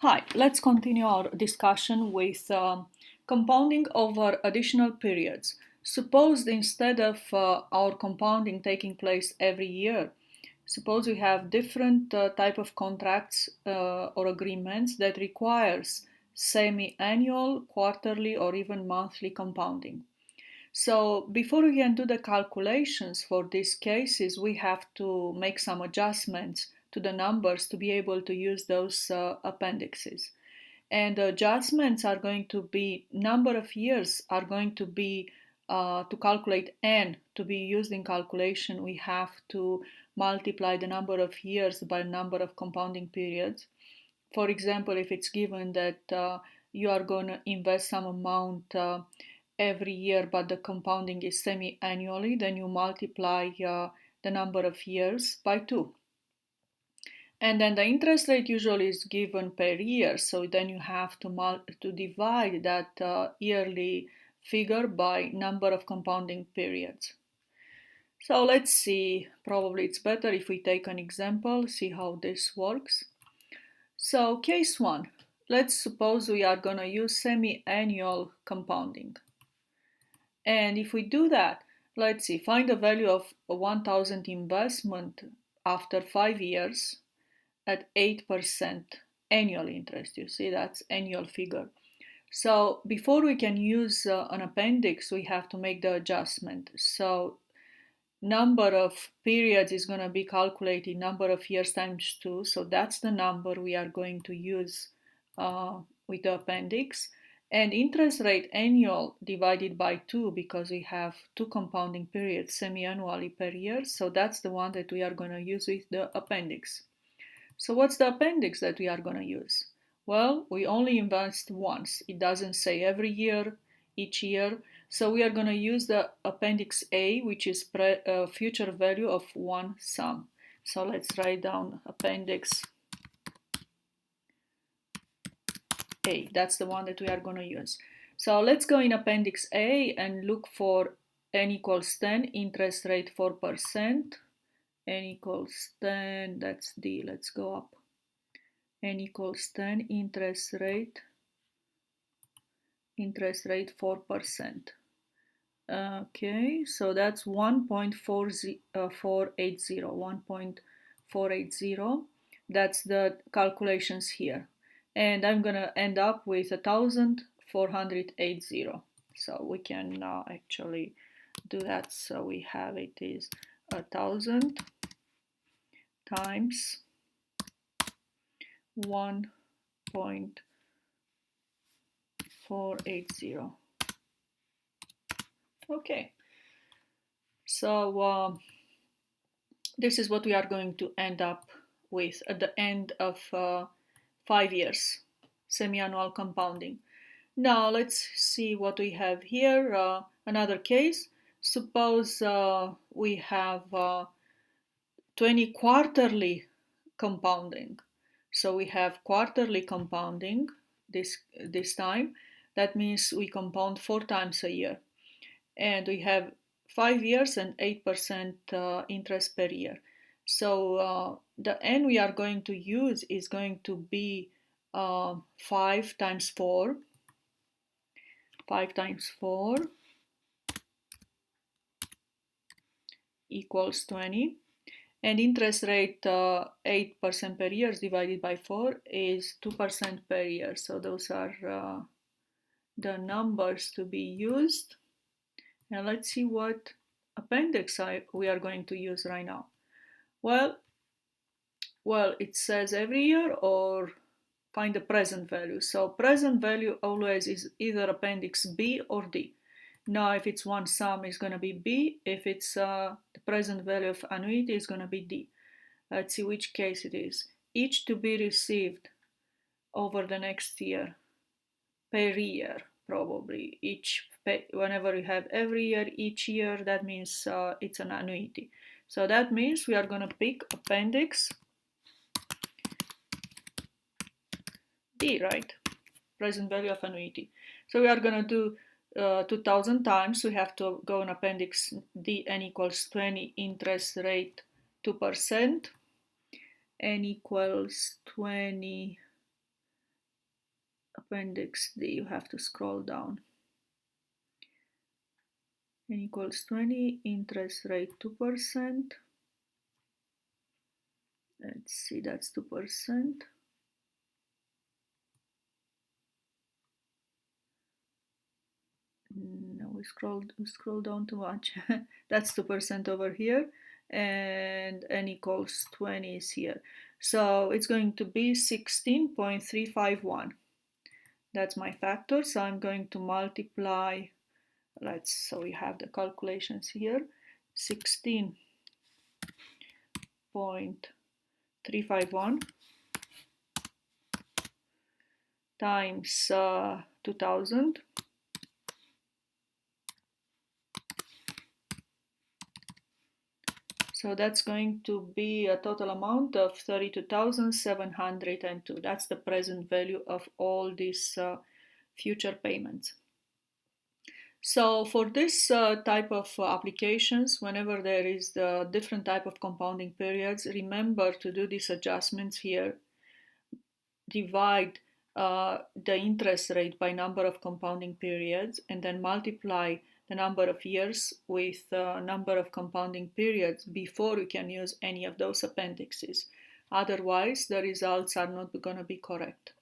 Hi, let's continue our discussion with compounding over additional periods. Suppose instead of our compounding taking place every year, suppose we have different type of contracts or agreements that requires semi-annual, quarterly, or even monthly compounding. So before we can do the calculations for these cases, we have to make some adjustments to the numbers to be able to use those appendixes. And the adjustments are going to be number of years are going to be to calculate n to be used in calculation. We have to multiply the number of years by number of compounding periods. For example, if it's given that you are going to invest some amount every year, but the compounding is semi-annually, then you multiply the number of years by 2. And then the interest rate usually is given per year, so then you have to divide that yearly figure by number of compounding periods. So let's see, probably it's better if we take an example, see how this works. So case 1, let's suppose we are going to use semi-annual compounding. And if we do that, let's see, find the value of 1,000 investment after 5 years at 8% annual interest. You see, that's annual figure. So before we can use an appendix, we have to make the adjustment. So number of periods is going to be calculated number of years times 2. So that's the number we are going to use with the appendix. And interest rate annual divided by 2, because we have 2 compounding periods semi-annually per year. So that's the one that we are going to use with the appendix. So what's the appendix that we are going to use? Well, we only invest once. It doesn't say every year, each year. So we are going to use the appendix A, which is future value of one sum. So let's write down appendix A. That's the one that we are going to use. So let's go in appendix A and look for n equals 10, interest rate 4%. N equals 10, that's D, let's go up. N equals 10, interest rate 4%. Okay, so that's 1.480, 1.480. That's the calculations here. And I'm going to end up with 1,480. So we can actually do that. So we have it is 1,000 times 1.480. Okay, so this is what we are going to end up with at the end of 5 years, semi-annual compounding. Now let's see what we have here. Another case. Suppose we have 20 quarterly compounding. So we have quarterly compounding this time. That means we compound 4 times a year. And we have 5 years and 8% interest per year. So the n we are going to use is going to be 5 times 4. 5 times 4 equals 20. And interest rate 8% per year divided by 4 is 2% per year. So those are the numbers to be used. And let's see what appendix we are going to use right now. Well, it says every year or find the present value. So present value always is either appendix B or D. Now, if it's one sum, it's going to be B. If it's the present value of annuity, it's going to be D. Let's see which case it is. Each to be received over the next year, per year, probably. Whenever you have every year, each year, that means it's an annuity. So that means we are going to pick appendix D, right? Present value of annuity. So we are going to do 2,000 times. We have to go in appendix D, n equals 20, interest rate 2%. N equals 20 Appendix D, you have to scroll down. N equals 20, interest rate 2%. Let's see, that's 2%. No, we scroll down too much. That's 2% over here, and n equals 20 is here. So it's going to be 16.351. That's my factor, so I'm going to multiply, so we have the calculations here, 16.351 times 2000. So that's going to be a total amount of 32,702. That's the present value of all these future payments. So for this type of applications, whenever there is the different type of compounding periods, remember to do these adjustments here. Divide the interest rate by number of compounding periods and then multiply the number of years with the number of compounding periods before you can use any of those appendixes. Otherwise, the results are not going to be correct.